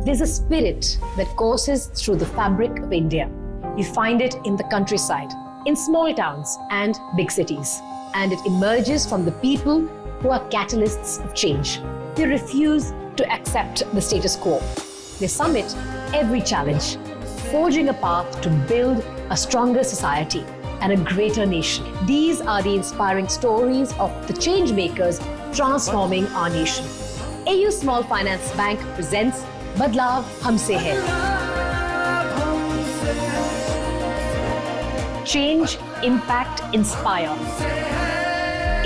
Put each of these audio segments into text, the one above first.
There's a spirit that courses through the fabric of India. You find it in the countryside, in small towns and big cities. And it emerges from the people who are catalysts of change. They refuse to accept the status quo. They summit every challenge, forging a path to build a stronger society and a greater nation. These are the inspiring stories of the changemakers transforming our nation. AU Small Finance Bank presents Badlaav Humse hai. Change, impact, inspire.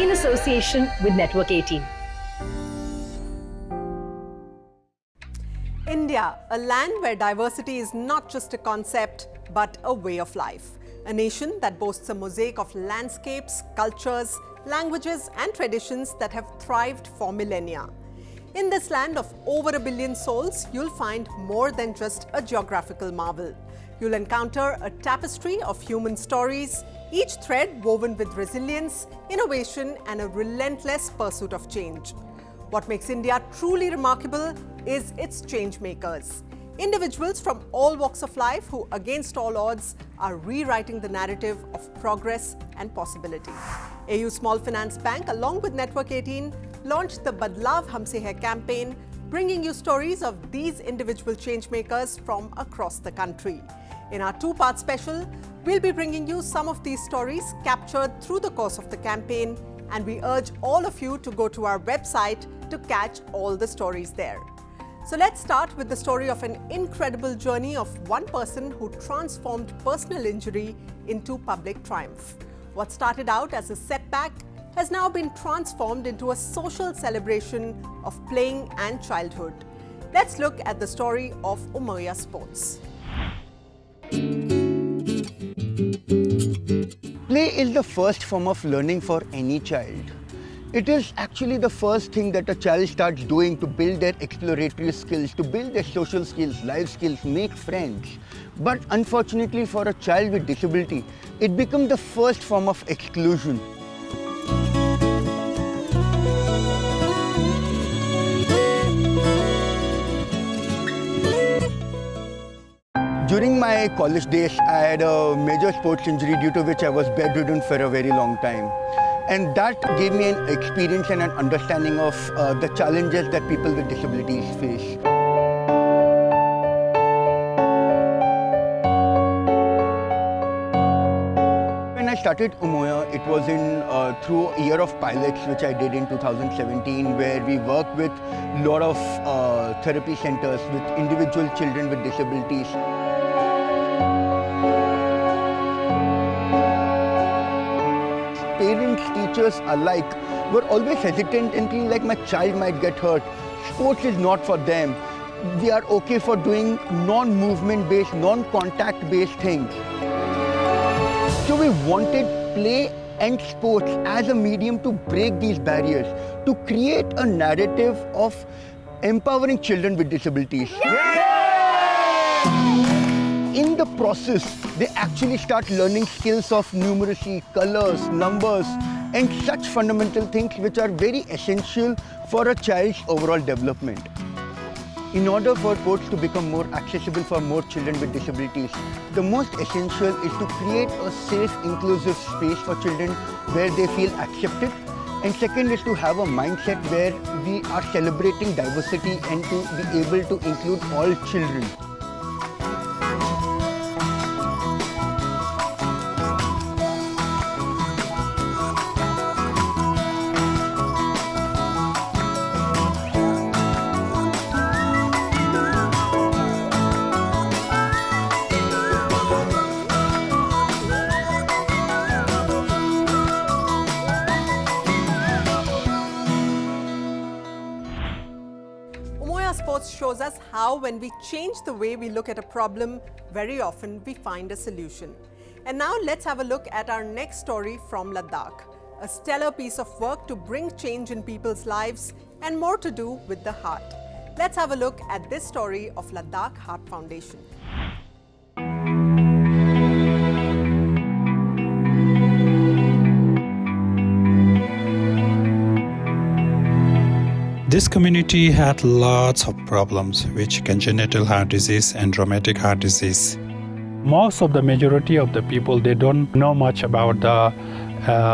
In association with Network 18. India, a land where diversity is not just a concept, but a way of life. A nation that boasts a mosaic of landscapes, cultures, languages, and traditions that have thrived for millennia. In this land of over 1 billion souls, you'll find more than just a geographical marvel. You'll encounter a tapestry of human stories, each thread woven with resilience, innovation, and a relentless pursuit of change. What makes India truly remarkable is its change makers. Individuals from all walks of life who, against all odds, are rewriting the narrative of progress and possibility. AU Small Finance Bank, along with Network 18, launched the Badlaav Humse hai campaign, bringing you stories of these individual change makers from across the country. In our two-part special, we'll be bringing you some of these stories captured through the course of the campaign, and we urge all of you to go to our website to catch all the stories there. So let's start with the story of an incredible journey of one person who transformed personal injury into public triumph. What started out as a setback has now been transformed into a social celebration of playing and childhood. Let's look at the story of Umoya Sports. Play is the first form of learning for any child. It is actually the first thing that a child starts doing to build their exploratory skills, to build their social skills, life skills, make friends. But unfortunately for a child with disability, it becomes the first form of exclusion. During my college days, I had a major sports injury due to which I was bedridden for a very long time. And that gave me an experience and an understanding of the challenges that people with disabilities face. When I started Umoya, it was through a year of pilots, which I did in 2017, where we worked with a lot of therapy centers with individual children with disabilities. Parents, teachers alike were always hesitant and feeling like my child might get hurt. Sports is not for them. We are okay for doing non-movement based, non-contact based things. So we wanted play and sports as a medium to break these barriers, to create a narrative of empowering children with disabilities. In the process, they actually start learning skills of numeracy, colors, numbers, and such fundamental things which are very essential for a child's overall development. In order for sports to become more accessible for more children with disabilities, the most essential is to create a safe, inclusive space for children where they feel accepted. And second is to have a mindset where we are celebrating diversity and to be able to include all children. Sports shows us how when we change the way we look at a problem, very often we find a solution. And now let's have a look at our next story from Ladakh. A stellar piece of work to bring change in people's lives and more to do with the heart. Let's have a look at this story of Ladakh Heart Foundation. This community had lots of problems, which congenital heart disease and rheumatic heart disease. Most of the majority of the people, they don't know much about the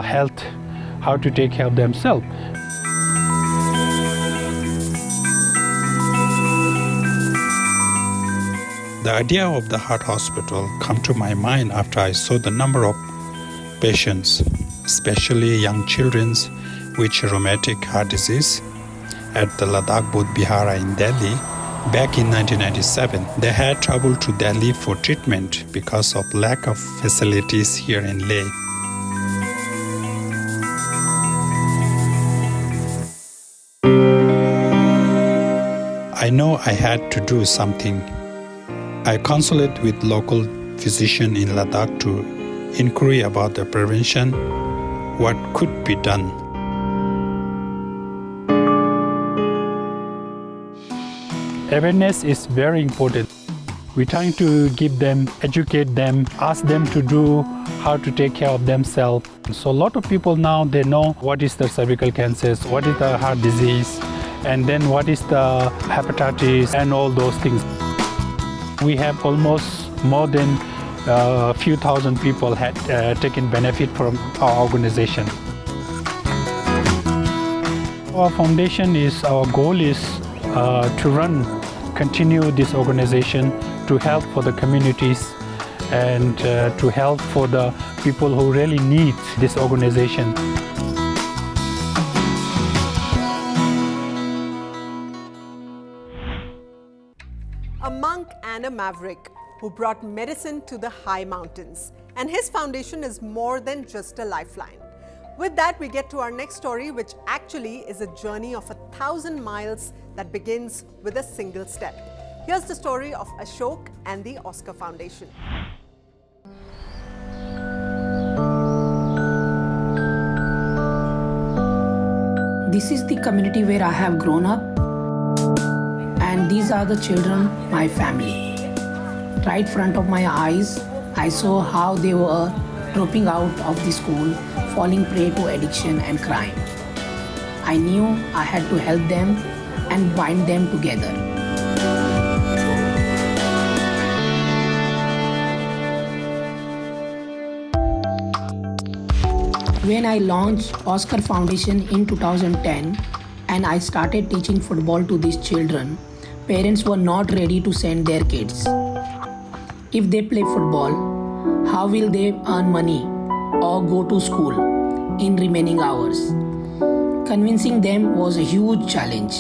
health, how to take care of themselves. The idea of the heart hospital came to my mind after I saw the number of patients, especially young children with rheumatic heart disease at the Ladakh Bodh Bihara in Delhi. Back in 1997, they had traveled to Delhi for treatment because of lack of facilities here in Leh. I know I had to do something. I consulted with local physician in Ladakh to inquire about the prevention, what could be done. Awareness is very important. We're trying to give them, educate them, ask them to do how to take care of themselves. So a lot of people now, they know what is the cervical cancers, what is the heart disease, and then what is the hepatitis and all those things. We have almost more than a few thousand people had taken benefit from our organization. Our foundation our goal is to continue this organization to help for the communities and to help for the people who really need this organization. A monk and a maverick who brought medicine to the high mountains. And his foundation is more than just a lifeline. With that, we get to our next story, which actually is a journey of 1,000 miles that begins with a single step. Here's the story of Ashok and the Oscar Foundation. This is the community where I have grown up, and these are the children, my family. Right front of my eyes, I saw how they were dropping out of the school, falling prey to addiction and crime. I knew I had to help them and bind them together. When I launched Oscar Foundation in 2010 and I started teaching football to these children, parents were not ready to send their kids. If they play football, how will they earn money or go to school in remaining hours? Convincing them was a huge challenge.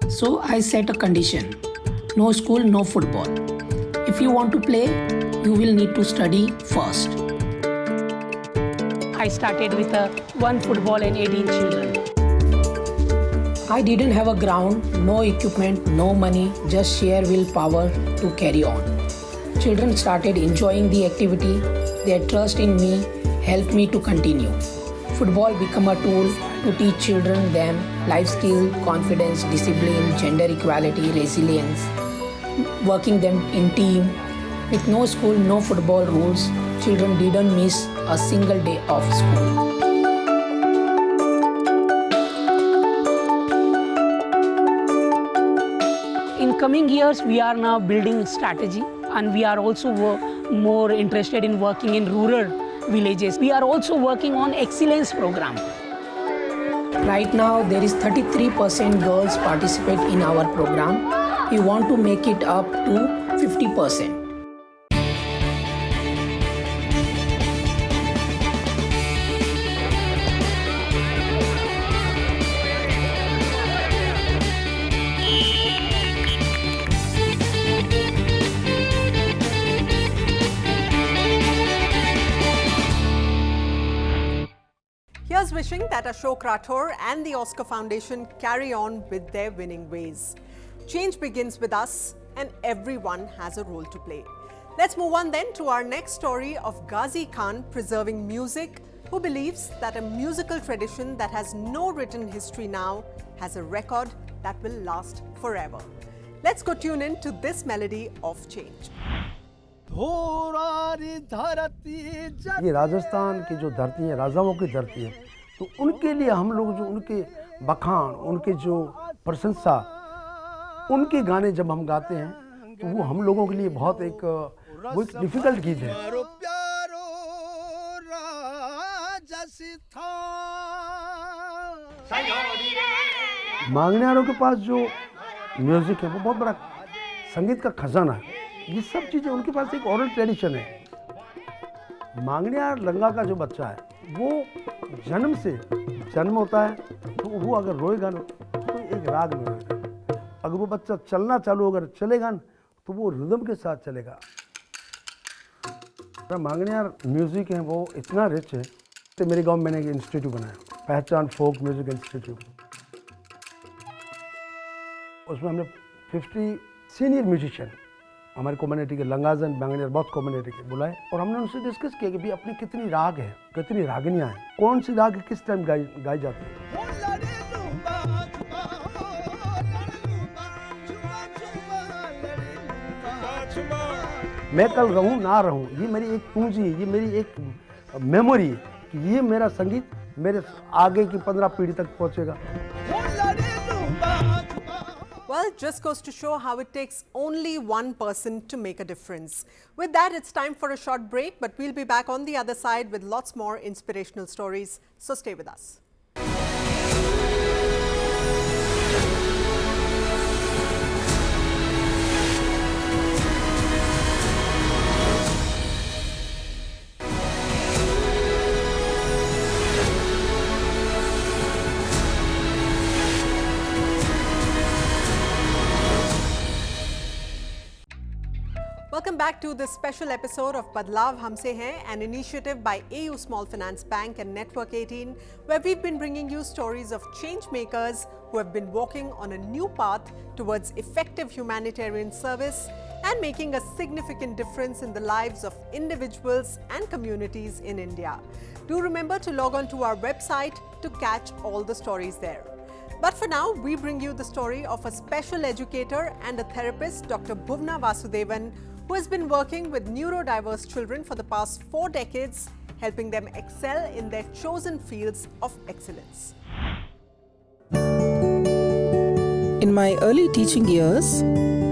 So I set a condition: no school, no football. If you want to play, you will need to study first. I started with one football and 18 children. I didn't have a ground, no equipment, no money, just sheer willpower to carry on. Children started enjoying the activity. Their trust in me helped me to continue. Football became a tool to teach children them life skill, confidence, discipline, gender equality, resilience, working them in team. With no school, no football rules, children didn't miss a single day of school. In coming years, we are now building strategy, and we are also more interested in working in rural villages. We are also working on excellence program. Right now, there is 33% girls participate in our program. We want to make it up to 50%. Here's wishing that Ashok Rathore and the Oscar Foundation carry on with their winning ways. Change begins with us, and everyone has a role to play. Let's move on then to our next story of Ghazi Khan preserving music, who believes that a musical tradition that has no written history now has a record that will last forever. Let's go tune in to this melody of change. ये राजस्थान की जो धरती है, राजाओं की धरती है, तो उनके लिए हम लोग जो उनके बखान, उनके जो प्रशंसा, उनके गाने जब हम गाते हैं तो वो हम लोगों के लिए बहुत एक डिफिकल्ट गीत है। मांगनेवालों के पास जो म्यूजिक है वो बहुत बड़ा संगीत का खजाना है। ये सब चीज़ें उनके पास एक ओरल ट्रेडिशन है। मांगनेवाल लंगा का जो बच्चा है वो जन्म होता है तो वो अगर रोएगा ना तो एक राग में रोएगा। अगर वो बच्चा चलना चालू अगर चलेगा ना तो वो रिदम के साथ चलेगा। मांगनेवाल म्यूजिक है वो इतना रिच है। तो मेरे गांव में मैंने एक इंस्टीट्यूट बनाया, पहचान फोक म्यूजिक इंस्टीट्यूट। उसमें हमने 50 सीनियर म्यूजिशियन हमारी कम्युनिटी के लंगाजन मांगनेवाल बहुत कम्युनिटी के बुलाए और हमने उनसे डिस्कस किया कि भाई अपनी कितनी राग है, कितनी रागनियाँ हैं, कौन सी राग किस टाइम गाई जाती है। मैं कल रहूं ना रहूं, ये मेरी एक पूंजी, ये मेरी एक मेमोरी कि ये मेरा संगीत मेरे आगे की 15 पीढ़ी तक पहुंचेगा। Well, just goes to show how it takes only one person to make a difference. With that, it's time for a short break, but we'll be back on the other side with lots more inspirational stories. So stay with us. Welcome back to this special episode of Badlaav Humse Hai, an initiative by AU Small Finance Bank and Network 18, where we've been bringing you stories of change makers who have been walking on a new path towards effective humanitarian service and making a significant difference in the lives of individuals and communities in India. Do remember to log on to our website to catch all the stories there. But for now, we bring you the story of a special educator and a therapist, Dr. Bhuvna Vasudevan, who has been working with neurodiverse children for the past 4 decades, helping them excel in their chosen fields of excellence. In my early teaching years,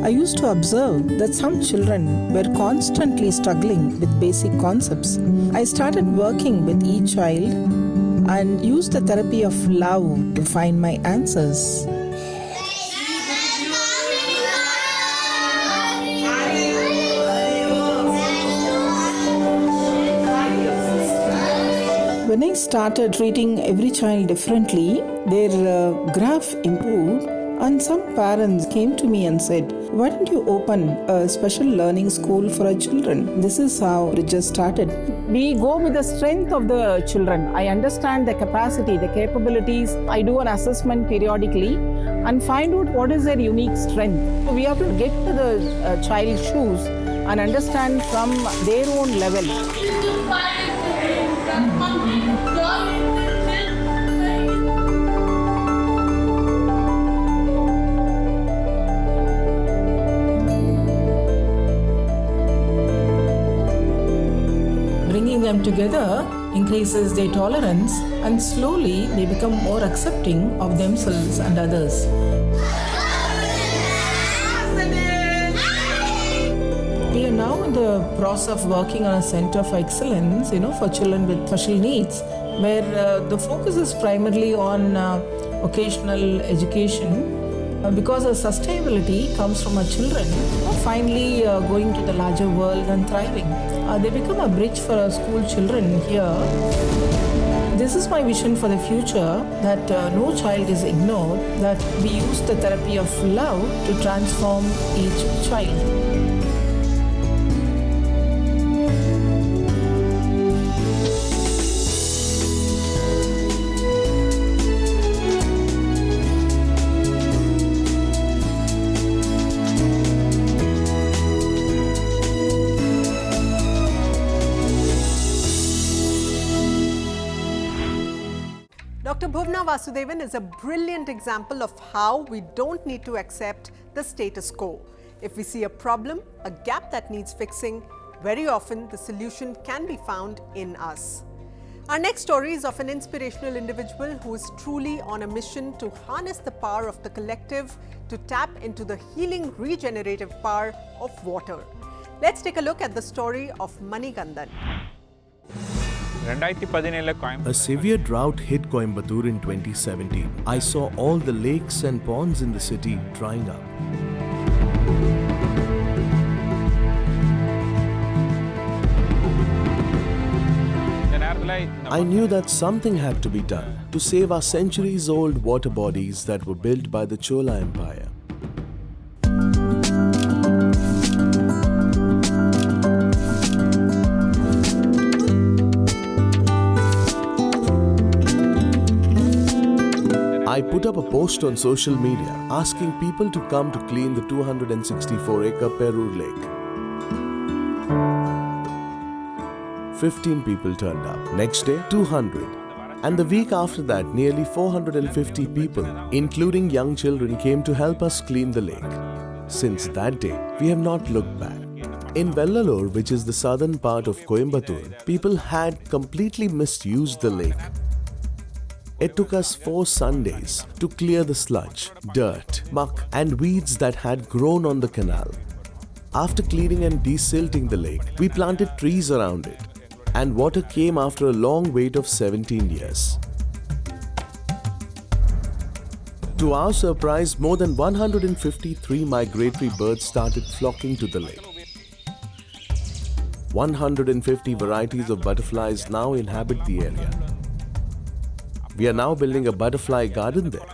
I used to observe that some children were constantly struggling with basic concepts. I started working with each child and used the therapy of love to find my answers. When I started treating every child differently, their graph improved, and some parents came to me and said, "Why don't you open a special learning school for our children?" This is how it just started. We go with the strength of the children. I understand the capacity, the capabilities. I do an assessment periodically and find out what is their unique strength. So we have to get to the child's shoes and understand from their own level. Bringing them together increases their tolerance, and slowly they become more accepting of themselves and others. We are now in the process of working on a center for excellence, for children with special needs, where the focus is primarily on occasional education. Because our sustainability comes from our children finally going to the larger world and thriving. They become a bridge for our school children here. This is my vision for the future, that no child is ignored, that we use the therapy of love to transform each child. Dr. Bhuvna Vasudevan is a brilliant example of how we don't need to accept the status quo. If we see a problem, a gap that needs fixing, very often the solution can be found in us. Our next story is of an inspirational individual who is truly on a mission to harness the power of the collective to tap into the healing, regenerative power of water. Let's take a look at the story of Moneycontrol. A severe drought hit Coimbatore in 2017. I saw all the lakes and ponds in the city drying up. I knew that something had to be done to save our centuries-old water bodies that were built by the Chola Empire. I put up a post on social media asking people to come to clean the 264-acre Perur lake. 15 people turned up. Next day, 200. And the week after that, nearly 450 people, including young children, came to help us clean the lake. Since that day, we have not looked back. In Vellalore, which is the southern part of Coimbatore, people had completely misused the lake. It took us 4 Sundays to clear the sludge, dirt, muck, and weeds that had grown on the canal. After cleaning and desilting the lake, we planted trees around it. And water came after a long wait of 17 years. To our surprise, more than 153 migratory birds started flocking to the lake. 150 varieties of butterflies now inhabit the area. We are now building a butterfly garden there.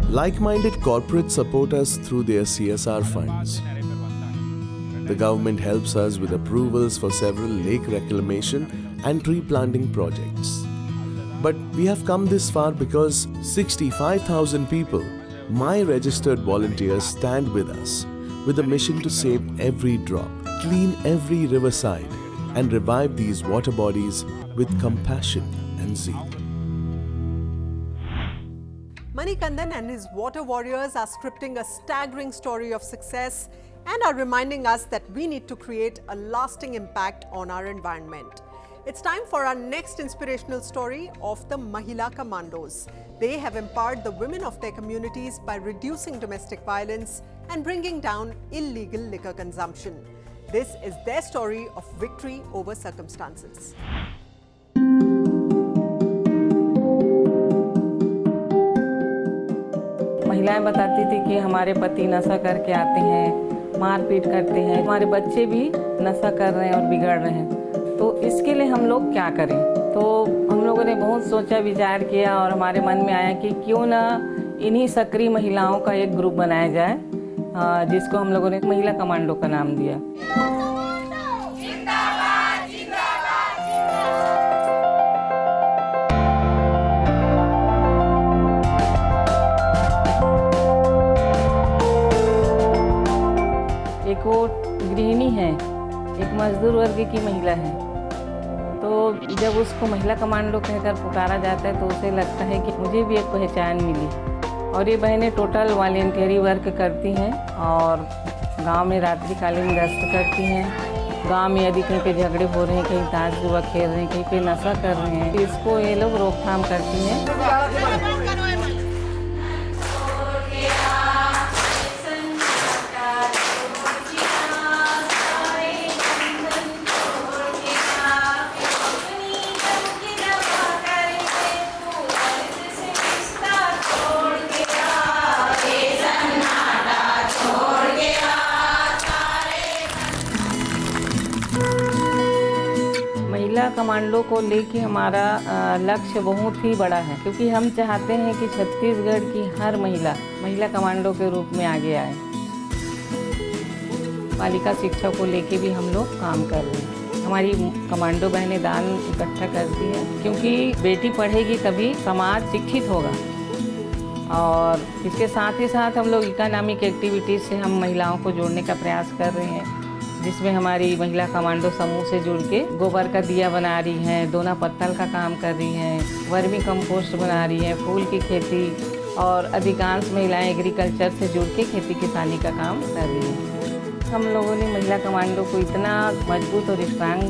Like-minded corporates support us through their CSR funds. The government helps us with approvals for several lake reclamation and tree planting projects. But we have come this far because 65,000 people, my registered volunteers, stand with us with a mission to save every drop, clean every riverside, and revive these water bodies with compassion and zeal. Moneycontrol and his water warriors are scripting a staggering story of success and are reminding us that we need to create a lasting impact on our environment. It's time for our next inspirational story of the Mahila Commandos. They have empowered the women of their communities by reducing domestic violence and bringing down illegal liquor consumption. This is their story of victory over circumstances. महिलाएं बताती थी कि हमारे पति नशा करके आते हैं, मारपीट करते हैं, हमारे बच्चे भी नशा कर रहे हैं और बिगड़ रहे हैं, तो इसके लिए हम लोग क्या करें। तो हम लोगों ने बहुत सोचा विचार किया और हमारे मन में आया कि क्यों ना इन्हीं सक्रिय महिलाओं का एक ग्रुप बनाया जाए, जिसको हम लोगों ने महिला कमांडो का नाम दिया। एक वो गृहिणी है, एक मजदूर वर्ग की महिला है, तो जब उसको महिला कमांडो कहकर पुकारा जाता है तो उसे लगता है कि मुझे भी एक पहचान मिली। और ये बहनें टोटल वॉलंटियरी वर्क करती हैं और गांव में रात्रिकालीन गश्त करती हैं। गांव में यदि कहीं पे झगड़े हो रहे हैं, कहीं ताश जुआ खेल रहे हैं, कहीं पे नशा कर रहे हैं, तो इसको ये लोग रोकथाम करती हैं। महिला कमांडो को लेके हमारा लक्ष्य बहुत ही बड़ा है, क्योंकि हम चाहते हैं कि छत्तीसगढ़ की हर महिला कमांडो के रूप में आगे आए। बालिका शिक्षा को लेके भी हम लोग काम कर रहे हैं। हमारी कमांडो बहनें दान इकट्ठा करती हैं, क्योंकि बेटी पढ़ेगी तभी समाज शिक्षित होगा। और इसके साथ ही साथ हम लोग इकोनॉमिक एक्टिविटीज़ से हम महिलाओं को जोड़ने का प्रयास कर रहे हैं, जिसमें हमारी महिला कमांडो समूह से जुड़ के गोबर का दिया बना रही हैं, दोना पत्तल का काम कर रही हैं, वर्मी कंपोस्ट बना रही हैं, फूल की खेती, और अधिकांश महिलाएं एग्रीकल्चर से जुड़ के खेती किसानी का काम कर रही हैं। हम लोगों ने महिला कमांडो को इतना मजबूत और स्ट्रांग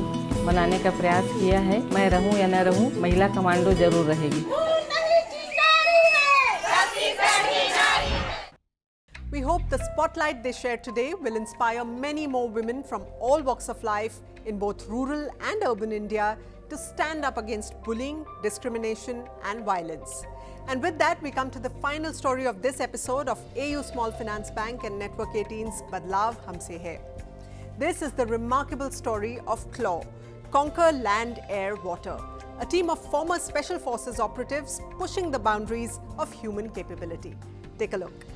बनाने का प्रयास किया है, मैं रहूं या न रहूं, महिला कमांडो जरूर रहेगी। We hope the spotlight they share today will inspire many more women from all walks of life in both rural and urban India to stand up against bullying, discrimination and violence. And with that, we come to the final story of this episode of AU Small Finance Bank and Network 18's Badlaav Humse. This is the remarkable story of CLAW, Conquer Land, Air, Water, a team of former Special Forces operatives pushing the boundaries of human capability. Take a look.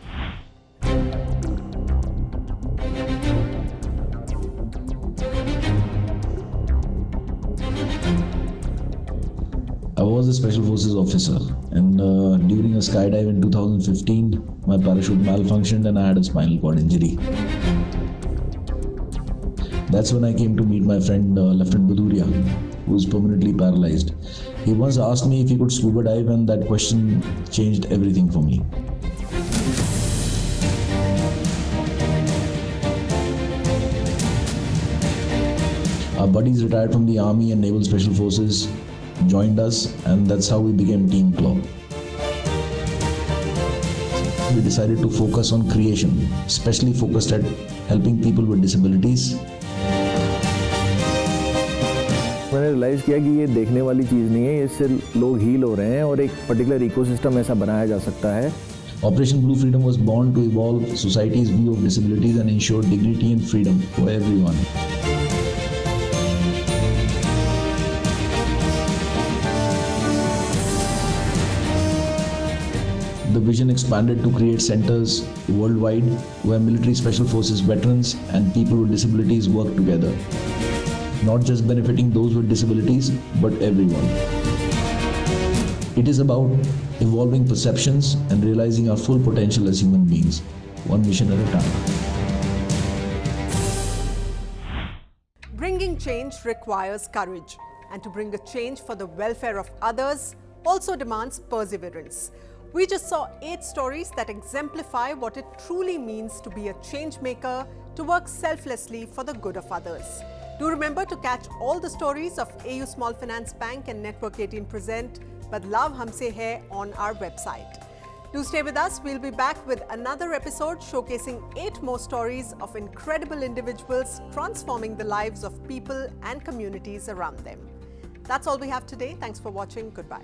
I was a Special Forces officer, and during a skydive in 2015, my parachute malfunctioned and I had a spinal cord injury. That's when I came to meet my friend Lieutenant Buduria, who is permanently paralyzed. He once asked me if he could scuba dive, and that question changed everything for me. Our buddies retired from the Army and Naval Special Forces joined us, and that's how we became Team CLAW. We decided to focus on creation, especially focused at helping people with disabilities. मैंने realise किया कि ये देखने वाली चीज़ नहीं है, इससे लोग हील हो रहे हैं और एक पर्टिकुलर इकोसिस्टम ऐसा बनाया जा सकता है. Operation Blue Freedom was born to evolve society's view of disabilities and ensure dignity and freedom for everyone. The vision expanded to create centers worldwide where military special forces veterans and people with disabilities work together, not just benefiting those with disabilities, but everyone. It is about evolving perceptions and realizing our full potential as human beings, one mission at a time. Bringing change requires courage, and to bring a change for the welfare of others also demands perseverance. We just saw 8 stories that exemplify what it truly means to be a change maker, to work selflessly for the good of others. Do remember to catch all the stories of AU Small Finance Bank and Network 18 present Badlaav Humse Hai on our website. Do stay with us. We'll be back with another episode showcasing 8 more stories of incredible individuals transforming the lives of people and communities around them. That's all we have today. Thanks for watching. Goodbye.